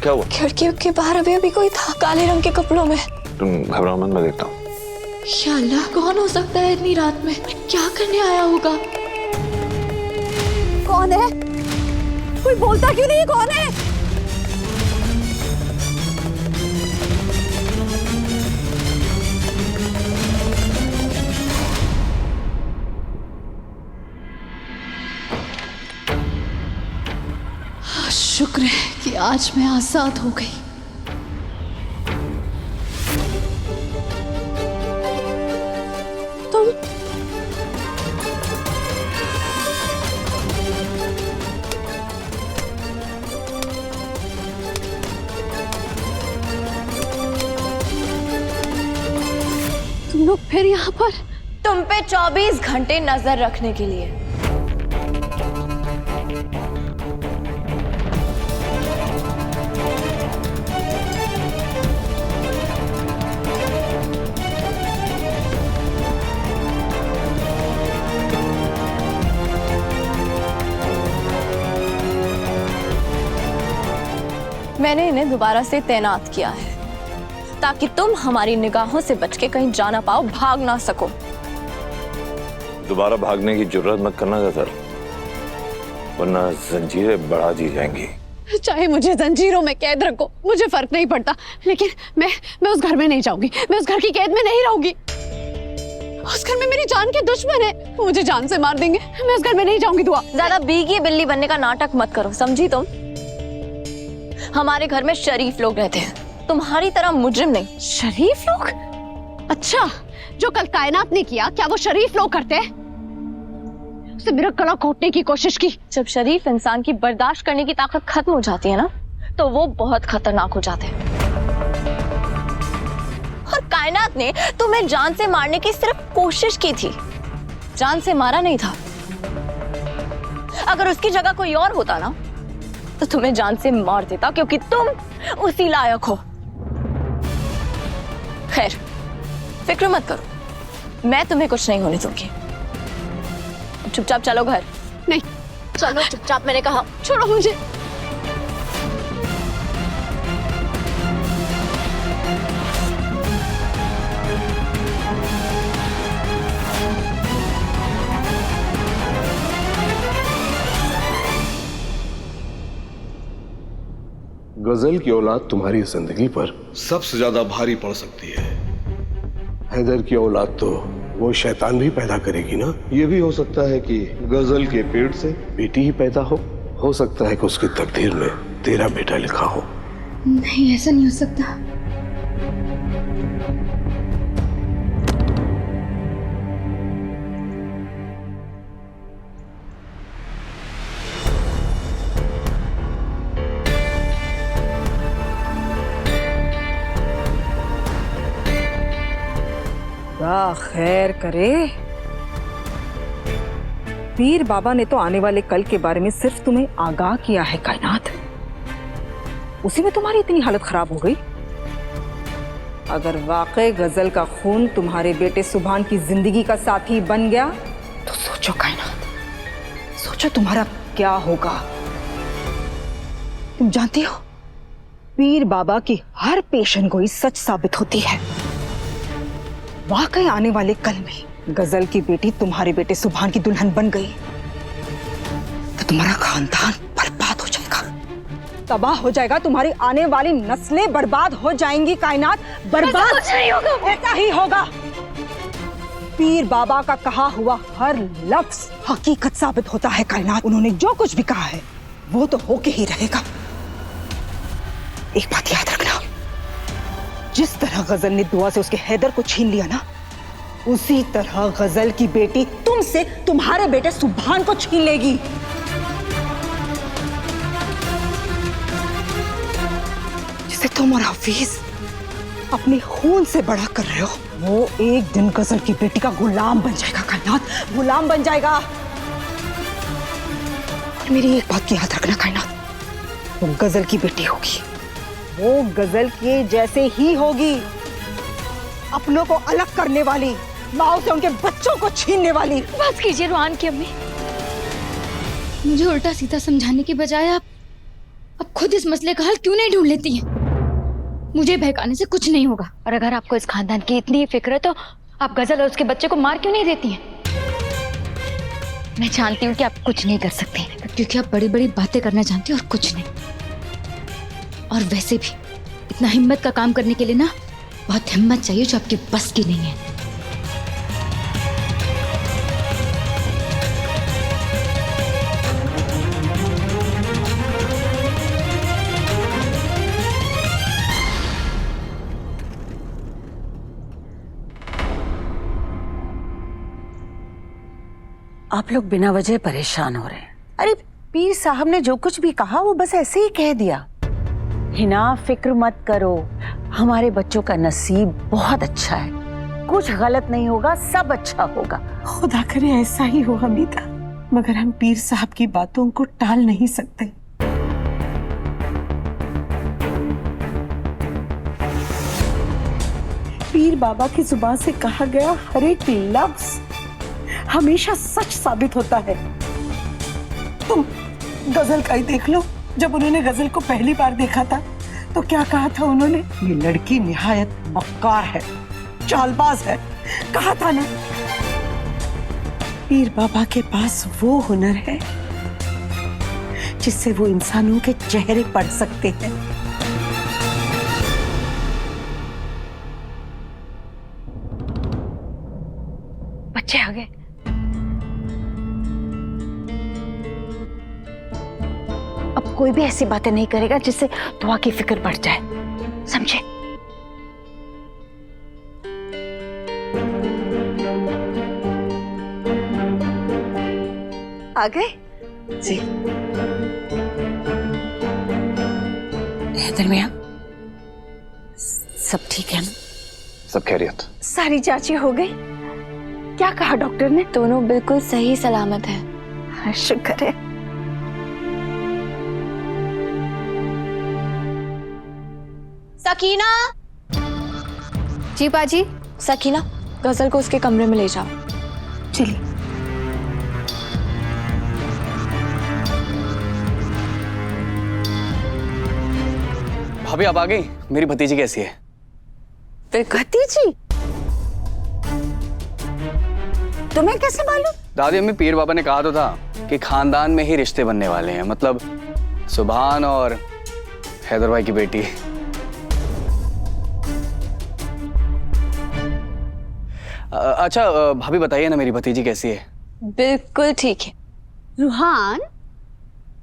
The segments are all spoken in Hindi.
क्या हुआ? खिड़की के बाहर अभी अभी कोई था, काले रंग के कपड़ों में। तुम घबराओ मत, मैं देखता हूँ। या अल्लाह, कौन हो सकता है इतनी रात में? क्या करने आया होगा? कौन है? कोई बोलता क्यों नहीं? कौन है? शुक्र है कि आज मैं आजाद हो गई। तुम लोग फिर यहाँ पर? तुम पे 24 घंटे नजर रखने के लिए। मैंने इन्हें दोबारा से तैनात किया है ताकि तुम हमारी निगाहों से बच के कहीं जा ना पाओ, भाग ना सको। दोबारा भागने की जुर्रत मत करना गजल, वरना जंजीरें बढ़ा दी जाएंगी। चाहे मुझे जंजीरों में कैद रखो, मुझे फर्क नहीं पड़ता, लेकिन मैं उस घर में नहीं जाऊंगी। मैं उस घर की कैद में नहीं रहूंगी। उस घर में मेरी जान के दुश्मन है, वो मुझे जान से मार देंगे। मैं उस घर में नहीं जाऊंगी। दुआ। ज्यादा बीगी बिल्ली बनने का नाटक मत करो, समझी तुम? हमारे घर में शरीफ लोग रहते हैं, तुम्हारी तरह मुजरिम नहीं। शरीफ लोग? अच्छा, जो कल कायनात ने किया, क्या वो शरीफ लोग करते हैं? उसने मेरा गला घोटने की कोशिश की। जब शरीफ इंसान की बर्दाश्त करने की ताकत खत्म हो जाती है ना, तो वो बहुत खतरनाक हो जाते हैं। और कायनात ने तुम्हें जान से मारने की सिर्फ कोशिश की थी, जान से मारा नहीं था। अगर उसकी जगह कोई और होता ना, तो तुम्हें जान से मार देता, क्योंकि तुम उसी लायक हो। खैर, फिक्र मत करो, मैं तुम्हें कुछ नहीं होने दूंगी। चुपचाप चलो घर। नहीं, चलो चुपचाप, मैंने कहा। छोड़ो मुझे। गजल की औलाद तुम्हारी जिंदगी पर सबसे ज्यादा भारी पड़ सकती है। हैदर की औलाद तो वो शैतान भी पैदा करेगी ना। ये भी हो सकता है कि गजल के पेट से बेटी ही पैदा हो सकता है कि उसकी तकदीर में तेरा बेटा लिखा हो। नहीं, ऐसा नहीं हो सकता। खैर करे। पीर बाबा ने तो आने वाले कल के बारे में सिर्फ तुम्हें आगाह किया है कायनात, उसी में तुम्हारी इतनी हालत खराब हो गई। अगर वाकई गजल का खून तुम्हारे बेटे सुभान की जिंदगी का साथी बन गया तो सोचो कायनात, सोचो तुम्हारा क्या होगा। तुम जानती हो, पीर बाबा की हर पेशन गोई सच साबित होती है। वाकई आने वाले कल में गजल की बेटी तुम्हारे बेटे सुभान की दुल्हन बन गई तो तुम्हारा खानदान बर्बाद हो जाएगा, तबाह हो जाएगा। तुम्हारी आने वाली नस्लें बर्बाद हो जाएंगी कायनात, बर्बाद नहीं होगा। ऐसा ही होगा। पीर बाबा का कहा हुआ हर लफ्ज हकीकत साबित होता है कायनात। उन्होंने जो कुछ भी कहा है वो तो होके ही रहेगा। एक बात याद रखना, जिस तरह गजल ने दुआ से उसके हैदर को छीन लिया ना, उसी तरह गजल की बेटी तुमसे तुम्हारे बेटे सुभान को छीन लेगी। जिसे तुम और हफीज अपने खून से बड़ा कर रहे हो, वो एक दिन गजल की बेटी का गुलाम बन जाएगा कायनात, गुलाम बन जाएगा। और मेरी एक बात की याद रखना कायनात, वो गजल की बेटी होगी, वो गजल के जैसे ही होगी, अपनों को अलग करने वाली, माओ से उनके बच्चों को छीनने वाली। बात कीजिए रुहान की अम्मी, मुझे उल्टा सीधा समझाने की बजाय आप अब खुद इस मसले का हल क्यों नहीं ढूंढ लेती हैं? मुझे बहकाने से कुछ नहीं होगा। और अगर आपको इस खानदान की इतनी फिक्र है तो आप गजल और उसके बच्चे को मार क्यों नहीं देती हैं? मैं जानती हूँ कि आप कुछ नहीं कर सकती। क्योंकि आप बड़ी बड़ी बातें करना जानती हो और कुछ नहीं। और वैसे भी इतना हिम्मत का काम करने के लिए ना बहुत हिम्मत चाहिए जो आपके बस की नहीं है। आप लोग बिना वजह परेशान हो रहे हैं। अरे पीर साहब ने जो कुछ भी कहा वो बस ऐसे ही कह दिया। हिना फिक्र मत करो, हमारे बच्चों का नसीब बहुत अच्छा है, कुछ गलत नहीं होगा, सब अच्छा होगा। खुदा करे ऐसा ही हो हमीदा, मगर हम पीर साहब की बातों को टाल नहीं सकते। पीर बाबा की जुबान से कहा गया हर एक लफ्ज हमेशा सच साबित होता है। तुम गजल का ही देख लो, जब उन्होंने गजल को पहली बार देखा था तो क्या कहा था उन्होंने? ये लड़की निहायत मक्कार है, चालबाज है, कहा था ना। पीर बाबा के पास वो हुनर है जिससे वो इंसानों के चेहरे पढ़ सकते हैं। बच्चे आ गए। अब कोई भी ऐसी बातें नहीं करेगा जिससे दुआ की फिक्र बढ़ जाए, समझे? आ गए जी। हैदर मियां, सब ठीक है ना? सब खैरियत। सारी जांचें हो गई? क्या कहा डॉक्टर ने? दोनों बिल्कुल सही सलामत है। शुक्र है। सकीना। जी बाजी। सकीना, गजल को उसके कमरे में ले जाओ। चलिए। भाभी आप आ गई? मेरी भतीजी कैसी है? भतीजी? तुम्हें कैसे मालूम? दादी अम्मी, पीर बाबा ने कहा तो था कि खानदान में ही रिश्ते बनने वाले हैं, मतलब सुभान और हैदर भाई की बेटी। अच्छा भाभी बताइए ना, मेरी भतीजी कैसी है? बिल्कुल ठीक है। रूहान,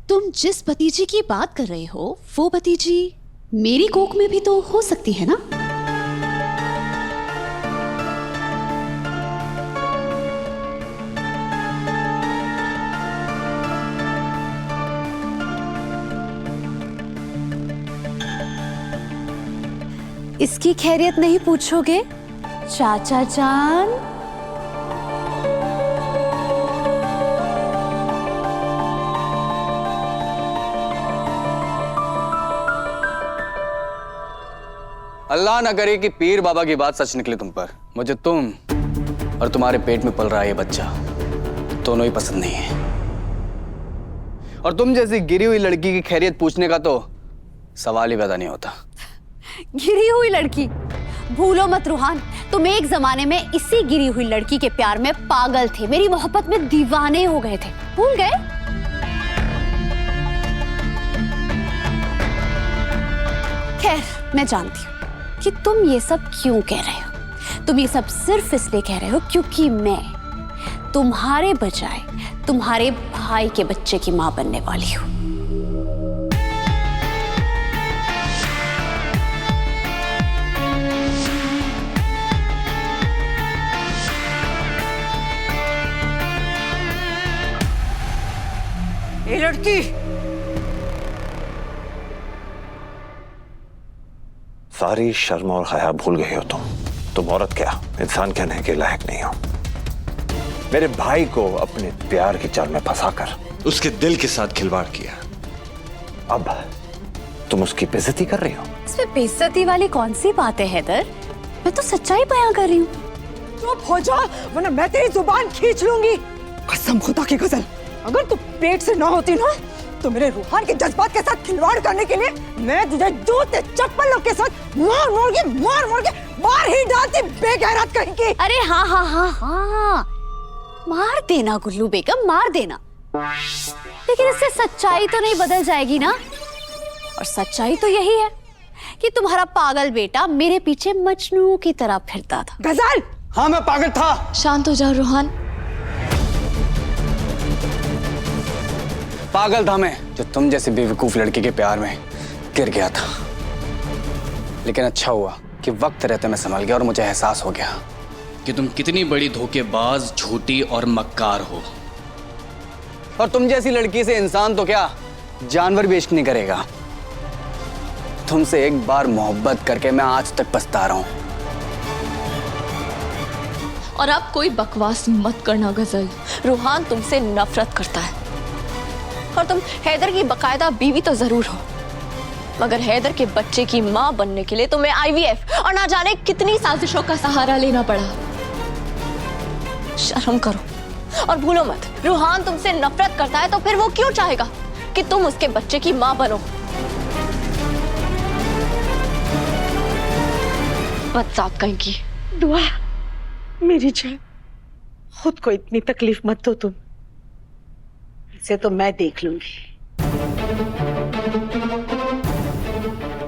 तुम जिस भतीजी की बात कर रहे हो वो भतीजी मेरी कोख में भी तो हो सकती है ना? इसकी खैरियत नहीं पूछोगे चाचा जान? अल्लाह ना करे कि पीर बाबा की बात सच निकले तुम पर। मुझे तुम और तुम्हारे पेट में पल रहा है ये बच्चा दोनों ही पसंद नहीं है। और तुम जैसी गिरी हुई लड़की की खैरियत पूछने का तो सवाल ही पैदा नहीं होता। गिरी हुई लड़की? भूलो मत रूहान, तुम एक जमाने में इसी गिरी हुई लड़की के प्यार में पागल थे, मेरी मोहब्बत में दीवाने हो गए थे, भूल गए? खैर, मैं जानती हूँ कि तुम ये सब क्यों कह रहे हो। तुम ये सब सिर्फ इसलिए कह रहे हो क्योंकि मैं तुम्हारे बजाय तुम्हारे भाई के बच्चे की मां बनने वाली हूँ। ये लड़की सारी शर्म और हया भूल गई हो तुम औरत क्या इंसान कहने के लायक नहीं हो। मेरे भाई को अपने प्यार की जाल में फंसाकर उसके दिल के साथ खिलवाड़ किया। अब तुम उसकी बेइज्जती कर रही हो। इसमें बेइज्जती वाली कौन सी बात है हैदर? मैं तो सच्चाई बयां कर रही हूँ। चुप हो जा वरना मैं तेरी जुबान खींच लूंगी। कसम खुदा की गजल, अगर तू पेट से ना होती ना तो मेरे रूहान के जज्बात के साथ खिलवाड़ करने के लिए मैं तुझे जूते चप्पलों के साथ मार मार के बाहर ही डालती बेगैरत कहीं की। अरे हाँ हाँ हाँ हाँ, मार देना गुल्लू बेगम, मार देना, लेकिन इससे सच्चाई तो नहीं बदल जाएगी ना। और सच्चाई तो यही है कि तुम्हारा पागल बेटा मेरे पीछे मजनू की तरह फिरता था। गजल, हाँ मैं पागल था। शांत हो जाओ रोहान। पागल था मैं, जो तुम जैसे बेवकूफ लड़की के प्यार में गिर गया था। लेकिन अच्छा हुआ कि वक्त रहते मैं संभल गया और मुझे एहसास हो गया कि तुम कितनी बड़ी धोखेबाज, झूठी और मक्कार हो। और तुम जैसी लड़की से इंसान तो क्या, जानवर भी इश्क नहीं करेगा। तुमसे एक बार मोहब्बत करके मैं आज तक पछता रहा हूं। और आप कोई बकवास मत करना गजल, रूहान तुमसे नफरत करता है। और तुम हैदर की बकायदा बीवी तो जरूर हो, मगर हैदर के बच्चे की मां बनने के लिए तुम्हें IVF और ना जाने कितनी साजिशों का सहारा लेना पड़ा। शर्म करो और भूलो मत, रूहान तुमसे नफरत करता है तो फिर वो क्यों चाहेगा कि तुम उसके बच्चे की मां बनो। बदसात कहीं की। दुआ मेरी जान, खुद को इतनी तकलीफ मत दो तुम, इसे तो मैं देख लूंगी।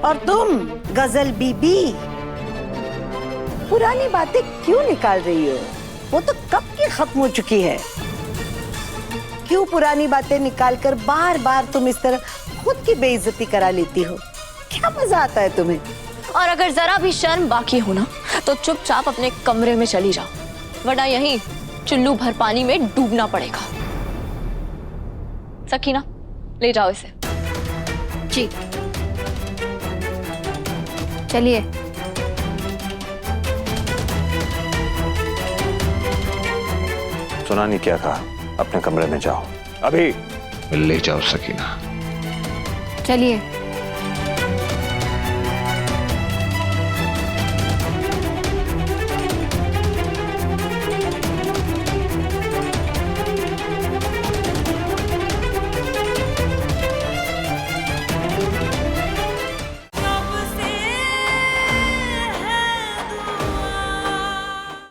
और तुम गजल बीबी, पुरानी बातें क्यों निकाल रही हो? वो तो कब की खत्म हो चुकी है। क्यों पुरानी बातें निकालकर बार बार तुम इस तरह खुद की बेइज्जती करा लेती हो? क्या मजा आता है तुम्हें? और अगर जरा भी शर्म बाकी हो ना तो चुपचाप अपने कमरे में चली जाओ, वरना यहीं चुल्लू भर पानी में डूबना पड़ेगा। सकीना, ले जाओ इसे। जी चलिए। सुना नहीं क्या कहा? अपने कमरे में जाओ अभी। ले जाओ सकीना। चलिए।